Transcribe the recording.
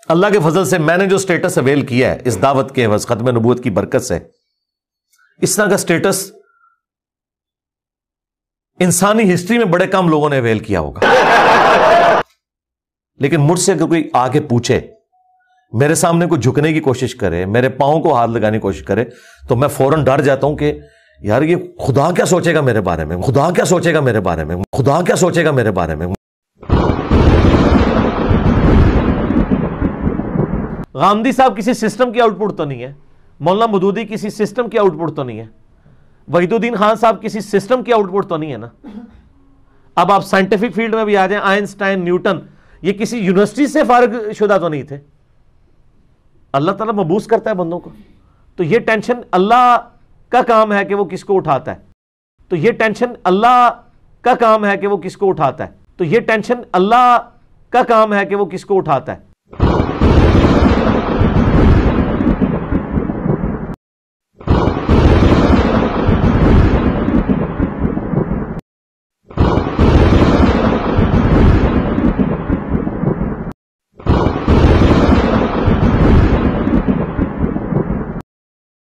अल्लाह के फजल से मैंने जो स्टेटस अवेल किया है इस दावत के एवज खत्म नबूवत की बरकत से, इस तरह का स्टेटस इंसानी हिस्ट्री में बड़े कम लोगों ने अवेल किया होगा। लेकिन मुझसे अगर कोई आके पूछे, मेरे सामने कोई झुकने की कोशिश करे, मेरे पांव को हाथ लगाने की कोशिश करे, तो मैं फौरन डर जाता हूं कि यार ये खुदा क्या सोचेगा मेरे बारे में, खुदा क्या सोचेगा मेरे बारे में, खुदा क्या सोचेगा मेरे बारे में। गांधी साहब किसी सिस्टम की आउटपुट तो नहीं है, मौलाना मदूदी किसी सिस्टम की आउटपुट तो नहीं है, वहीदुद्दीन खान साहब किसी सिस्टम की आउटपुट तो नहीं है ना। अब आप साइंटिफिक फील्ड में भी आ जाएं, आइंस्टाइन, न्यूटन, ये किसी यूनिवर्सिटी से फारिग शुदा तो नहीं थे। अल्लाह ताला मबूस करता है बंदों को, तो ये टेंशन अल्लाह का काम है कि वो किसको उठाता है, तो ये टेंशन अल्लाह का काम है कि वो किसको उठाता है, तो ये टेंशन अल्लाह का काम है कि वो किसको उठाता है।